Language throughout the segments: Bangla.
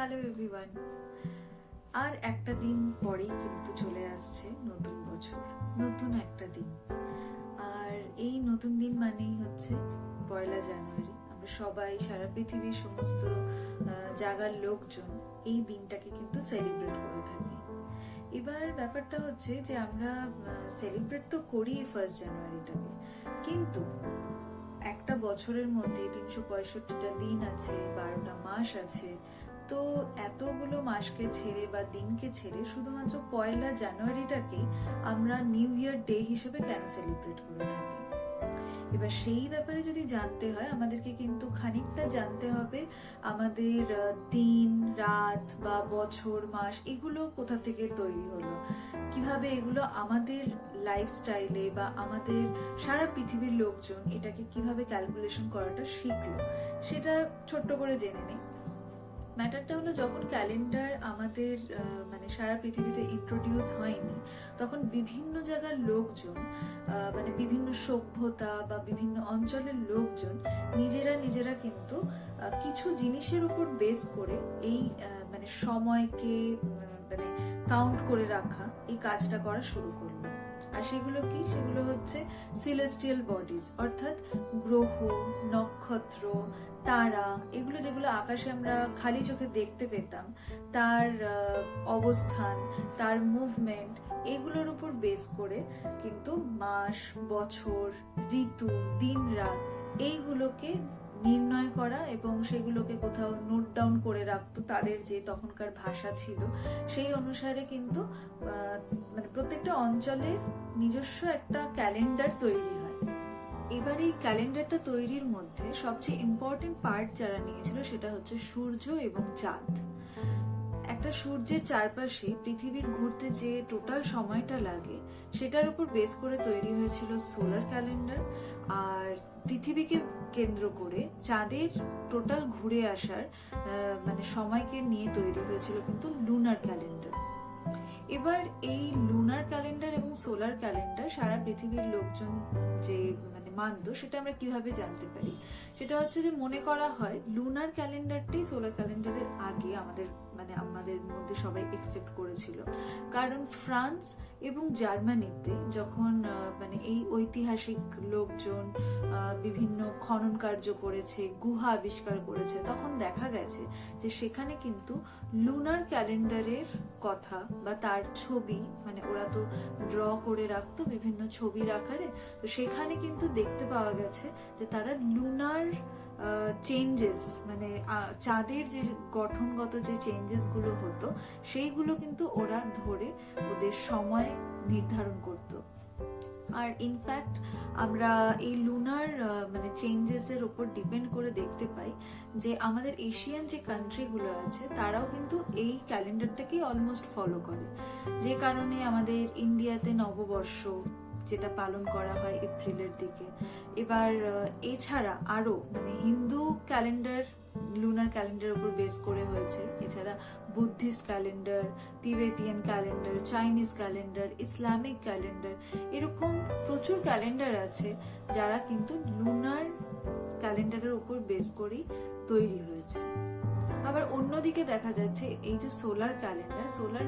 Hello everyone. আর একটা দিন পরেই কিন্তু চলে আসছে নতুন বছর, নতুন একটা দিন। আর এই নতুন দিন মানেই হচ্ছে 1 জানুয়ারি। আমরা সবাই, সারা পৃথিবীর সমস্ত জায়গার লোকজন এই দিনটাকে কিন্তু সেলিব্রেট করে থাকি। এবার ব্যাপারটা হচ্ছে যে আমরা সেলিব্রেট তো করি 1 জানুয়ারিটাকে, কিন্তু একটা বছরের মধ্যে 365টা দিন আছে, 12টা মাস আছে। তো এতগুলো মাসকে ছেড়ে বা দিনকে ছেড়ে শুধুমাত্র 1 জানুয়ারিটাকেই আমরা নিউ ইয়ার ডে হিসেবে কেন সেলিব্রেট করে থাকি? এবার সেই ব্যাপারে যদি জানতে হয়, আমাদেরকে কিন্তু খানিকটা জানতে হবে আমাদের দিন, রাত বা বছর, মাস এগুলো কোথা থেকে তৈরি হলো, কিভাবে এগুলো আমাদের লাইফস্টাইলে বা আমাদের সারা পৃথিবীর লোকজন এটাকে কিভাবে ক্যালকুলেশন করাটা শিখলো, সেটা ছোট্ট করে জেনে নেই। ম্যাটারটা হলো, যখন ক্যালেন্ডার আমাদের মানে সারা পৃথিবীতে ইন্ট্রোডিউস হয়নি, তখন বিভিন্ন জায়গার লোকজন, মানে বিভিন্ন সভ্যতা বা বিভিন্ন অঞ্চলের লোকজন নিজেরা কিন্তু কিছু জিনিসের উপর বেস করে এই মানে সময়কে মানে কাউন্ট করে রাখা, এই কাজটা করা শুরু করলো। আর সেগুলো কি? সেগুলো হচ্ছে সিলেস্টিয়াল বডিজ, অর্থাৎ গ্রহ, নক্ষত্র, তারা, এগুলো যেগুলো আকাশে আমরা খালি চোখে দেখতে পেতাম, তার অবস্থান, তার মুভমেন্ট, এগুলোর উপর বেস করে কিন্তু মাস, বছর, ঋতু, দিন, রাত এইগুলোকে নির্ণয় করা এবং সেগুলোকে কোথাও নোট ডাউন করে রাখতো। তাদের যে তখনকার ভাষা ছিল সেই অনুসারে কিন্তু মানে প্রত্যেকটা অঞ্চলের নিজস্ব একটা ক্যালেন্ডার তৈরি হয়। এবার এই ক্যালেন্ডারটা তৈরির মধ্যে সবচেয়ে ইম্পর্টেন্ট পার্ট যারা নিয়েছিল সেটা হচ্ছে সূর্য এবং চাঁদ। একটা সূর্যের চারপাশে পৃথিবীর ঘুরতে যে টোটাল সময়টা লাগে, সেটার উপর বেস করে তৈরি হয়েছিল সোলার ক্যালেন্ডার। আর পৃথিবীকে কেন্দ্র করে চাঁদের টোটাল ঘুরে আসার মানে সময়কে নিয়ে তৈরি হয়েছিল কিন্তু লুনার ক্যালেন্ডার। এবার এই লুনার ক্যালেন্ডার এবং সোলার ক্যালেন্ডার সারা পৃথিবীর লোকজন যে মানে মানত, সেটা আমরা কিভাবে জানতে পারি? সেটা হচ্ছে যে মনে করা হয় লুনার ক্যালেন্ডারটাই সোলার ক্যালেন্ডারের আগে আমাদের মধ্যে সবাই একসেপ্ট করেছিল। কারণ ফ্রান্স এবং জার্মানিতে যখন মানে এই ঐতিহাসিক লোকজন বিভিন্ন খনন কার্য করেছে, গুহা আবিষ্কার করেছে, তখন দেখা গেছে যে সেখানে কিন্তু লুনার ক্যালেন্ডারের কথা বা তার ছবি, মানে ওরা তো ড্র করে রাখতো বিভিন্ন ছবির আকারে, তো সেখানে কিন্তু দেখতে পাওয়া গেছে যে তারা লুনার চেঞ্জেস, মানে চাঁদের যে গঠনগত যে চেঞ্জেস গুলো হতো, সেইগুলো কিন্তু ওরা ধরে ওদের সময় নির্ধারণ করতো। আর ইনফ্যাক্ট আমরা এই লুনার মানে চেঞ্জেসের উপর ডিপেন্ড করে দেখতে পাই যে আমাদের এশিয়ান যে কান্ট্রিগুলো আছে তারাও কিন্তু এই ক্যালেন্ডারটাকেই অলমোস্ট ফলো করে, যে কারণে আমাদের ইন্ডিয়াতে নববর্ষ যেটা পালন করা হয় এপ্রিলের দিকে। এবার এছাড়া আরো মানে হিন্দু ক্যালেন্ডার লুনার ক্যালেন্ডারের উপর বেস করে হয়েছে, এছাড়া Buddhist calendar, Tibetan calendar, Chinese calendar, Islamic calendar, এরকম প্রচুর ক্যালেন্ডার আছে যারা কিন্তু লুনার ক্যালেন্ডারের উপর বেস করেই তৈরি হয়েছে। আবার অন্যদিকে দেখা যাচ্ছে এই যে সোলার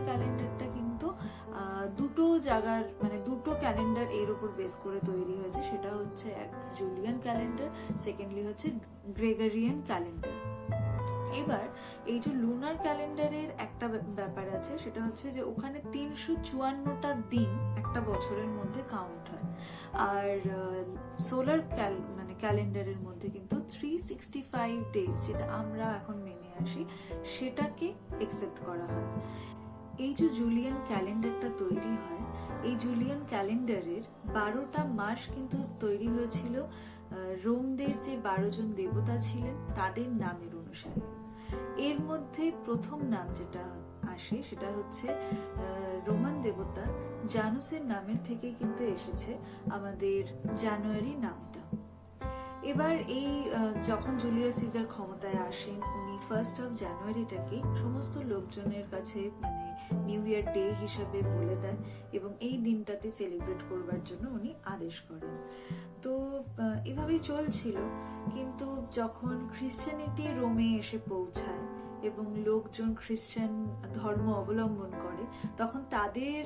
ক্যালেন্ডারটা কিন্তু দুটো জায়গার মানে দুটো ক্যালেন্ডার এর উপর বেস করে তৈরি হয়েছে। সেটা হচ্ছে এক জুলিয়ান ক্যালেন্ডার, সেকেন্ডলি হচ্ছে গ্রেগরিয়ান ক্যালেন্ডার। এবার এই যে লুনার ক্যালেন্ডারের একটা ব্যাপার আছে, সেটা হচ্ছে যে ওখানে 354টা দিন একটা বছরের মধ্যে কাউন্ট হয়। আর সোলার মানে ক্যালেন্ডারের মধ্যে কিন্তু 365 ডেজ, যেটা আমরা এখন মেনে আসি, সেটাকে একসেপ্ট করা হয়। এই যে জুলিয়ান ক্যালেন্ডারটা তৈরি হয়, এই জুলিয়ান ক্যালেন্ডারের 12টা মাস কিন্তু তৈরি হয়েছিল রোমদের যে 12 জন দেবতা ছিলেন তাদের নামের অনুসারে। এর মধ্যে প্রথম নাম যেটা আসে সেটা হচ্ছে রোমান দেবতা জানুসের নামের থেকে কিন্তু এসেছে আমাদের জানুয়ারি নামটা। এবার এই যখন জুলিয়াস সিজার ক্ষমতায় আসেন, উনি 1 জানুয়ারিটাকে সমস্ত লোকজনের কাছে মানে নিউ ইয়ার ডে হিসাবে বলে দেন এবং এই দিনটাতে সেলিব্রেট করবার জন্য উনি আদেশ করেন। তো এভাবেই চলছিল, কিন্তু যখন খ্রিশ্চানিটি রোমে এসে পৌঁছায় এবং লোকজন খ্রিস্টান ধর্ম অবলম্বন করে, তখন তাদের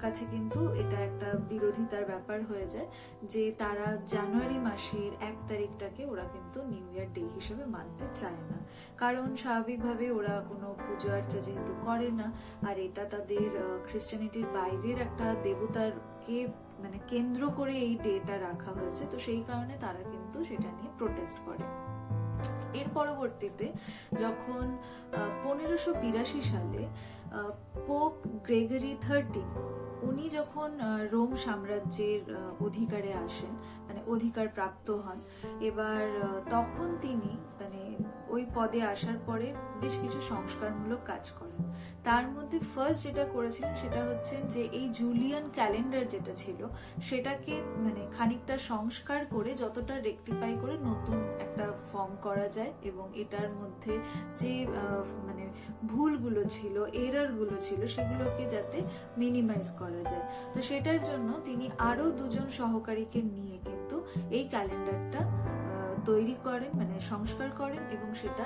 কাছে কিন্তু এটা একটা বিরোধিতার ব্যাপার হয়ে যায় যে তারা জানুয়ারি মাসের 1 তারিখটাকে ওরা কিন্তু নিউ ইয়ার ডে হিসেবে মানতে চায় না, কারণ স্বাভাবিকভাবে ওরা কোনো পুজো আর্চা যেহেতু করে না, আর এটা তাদের খ্রিস্টানিটির বাইরের একটা দেবতারকে মানে কেন্দ্র করে এই ডেটা রাখা হয়েছে, তো সেই কারণে তারা কিন্তু সেটা নিয়ে প্রোটেস্ট করে। এর পরবর্তীতে যখন 1582 সালে পোপ গ্রেগরি 13 উনি যখন রোম সাম্রাজ্যের অধিকারে আসেন, মানে অধিকার প্রাপ্ত হন, এবার তখন তিনি মানে ওই পদে আসার পরে বেশ কিছু সংস্কারমূলক কাজ করেন। তার মধ্যে ফার্স্ট যেটা করেছিলেন সেটা হচ্ছে যে এই জুলিয়ান ক্যালেন্ডার যেটা ছিল সেটাকে মানে খানিকটা সংস্কার করে যতটা রেকটিফাই করে নতুন একটা ফর্ম করা যায়, এবং এটার মধ্যে যে মানে ভুলগুলো ছিল, এররগুলো ছিল, সেগুলোকে যাতে মিনিমাইজ করা যায়। তো সেটার জন্য তিনি আরো 2 সহকারীকে নিয়ে কিন্তু এই ক্যালেন্ডারটা তৈরি করেন, মানে সংস্কার করেন, এবং সেটা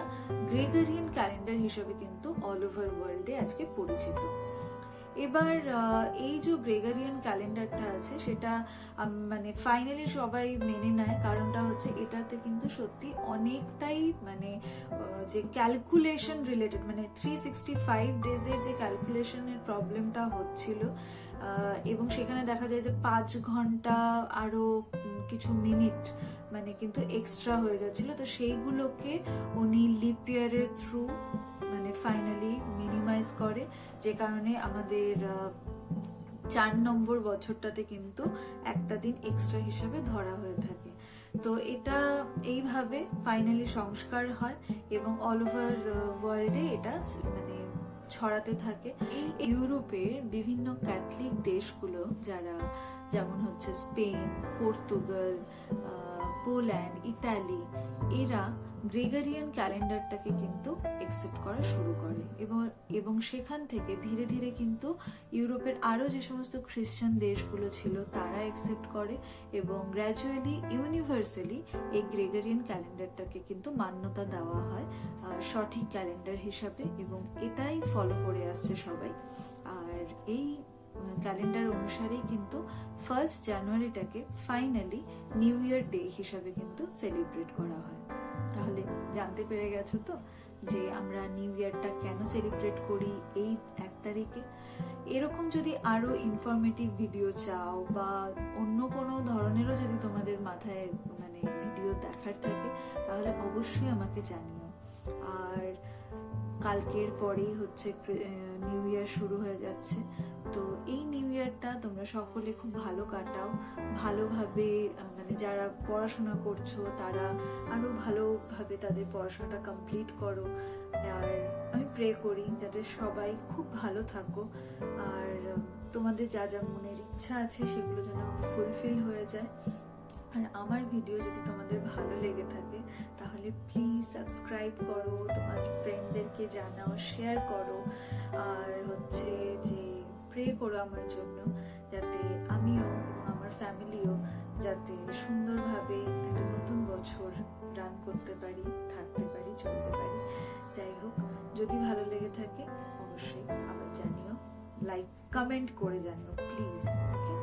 গ্রেগরিয়ান ক্যালেন্ডার হিসেবে কিন্তু অল ওভার ওয়ার্ল্ডে আজকে পরিচিত। এবার এই যে গ্রেগরিয়ান ক্যালেন্ডারটা আছে সেটা মানে ফাইনালি সবাই মেনে নেয়, কারণটা হচ্ছে এটাতে কিন্তু সত্যি অনেকটাই মানে যে ক্যালকুলেশন রিলেটেড, মানে 365 ডেজের যে ক্যালকুলেশনের প্রবলেমটা হচ্ছিল, এবং সেখানে দেখা যায় যে 5 ঘন্টা আরো কিছু মিনিট মানে কিন্তু এক্সট্রা হয়ে যাচ্ছিল, তো সেইগুলোকে উনি লিপ ইয়ারের থ্রু মানে ফাইনালি মিনিমাইজ করে, যে কারণে আমাদের 4 নম্বর বছরটাতে কিন্তু একটা দিন এক্সট্রা হিসেবে ধরা হয়ে থাকে। তো এটা এইভাবে ফাইনালি সংস্কার হয় এবং অল ওভার ওয়ার্ল্ডে এটা মানে ছড়াতে থাকে। এই ইউরোপের বিভিন্ন ক্যাথলিক দেশগুলো যারা, যেমন হচ্ছে স্পেন, পর্তুগাল, পোল্যান্ড, ইতালি, এরা গ্রেগরিয়ান ক্যালেন্ডারটাকে কিন্তু একসেপ্ট করা শুরু করে, এবং সেখান থেকে ধীরে ধীরে কিন্তু ইউরোপের আরো যে সমস্ত খ্রিস্টান দেশগুলো ছিল তারা একসেপ্ট করে, এবং গ্র্যাজুয়ালি ইউনিভার্সালি এই গ্রেগরিয়ান ক্যালেন্ডারটাকে কিন্তু মান্যতা দেওয়া হয় সঠিক ক্যালেন্ডার হিসাবে, এবং এটাই ফলো করে আসছে সবাই। আর এই ক্যালেন্ডার অনুসারেই কিন্তু 1 জানুয়ারিটাকে ফাইনালি নিউ ইয়ার ডে হিসাবে কিন্তু সেলিব্রেট করা হয়। তাহলে জানতে পেরে গেছো তো যে আমরা নিউ ইয়ারটা কেন সেলিব্রেট করি এই 1 তারিখে। এরকম যদি আরো ইনফরমেটিভ ভিডিও চাও বা অন্য কোনো ধরনেরও যদি তোমাদের মাথায় মানে ভিডিও দেখার থাকে তাহলে অবশ্যই আমাকে জানিও। আর কালকের পরেই হচ্ছে নিউ ইয়ার শুরু হয়ে যাচ্ছে, তো এই নিউ ইয়ারটা তোমরা সকলে খুব ভালো কাটাও, ভালোভাবে মানে যারা পড়াশোনা করছো তারা আরো ভালোভাবে তাদের পড়াশোনাটা কমপ্লিট করো। আর আমি প্রে করি যাতে সবাই খুব ভালো থাকো, আর তোমাদের যা যা মনের ইচ্ছা আছে সেগুলো যেন ফুলফিল হয়ে যায়। আর আমার ভিডিও যদি তোমাদের ভালো লেগে থাকে তাহলে প্লিজ সাবস্ক্রাইব করো, তোমার ফ্রেন্ডদেরকে জানাও, শেয়ার করো, আর হচ্ছে যে প্রে করো আমার জন্য যাতে আমিও এবং আমার ফ্যামিলিও যাতে সুন্দরভাবে একটা নতুন বছর রান করতে পারি, থাকতে পারি, চলতে পারি। যাই হোক, যদি ভালো লেগে থাকে অবশ্যই আবার জানিও, লাইক কমেন্ট করে জানিও প্লিজ। ওকে।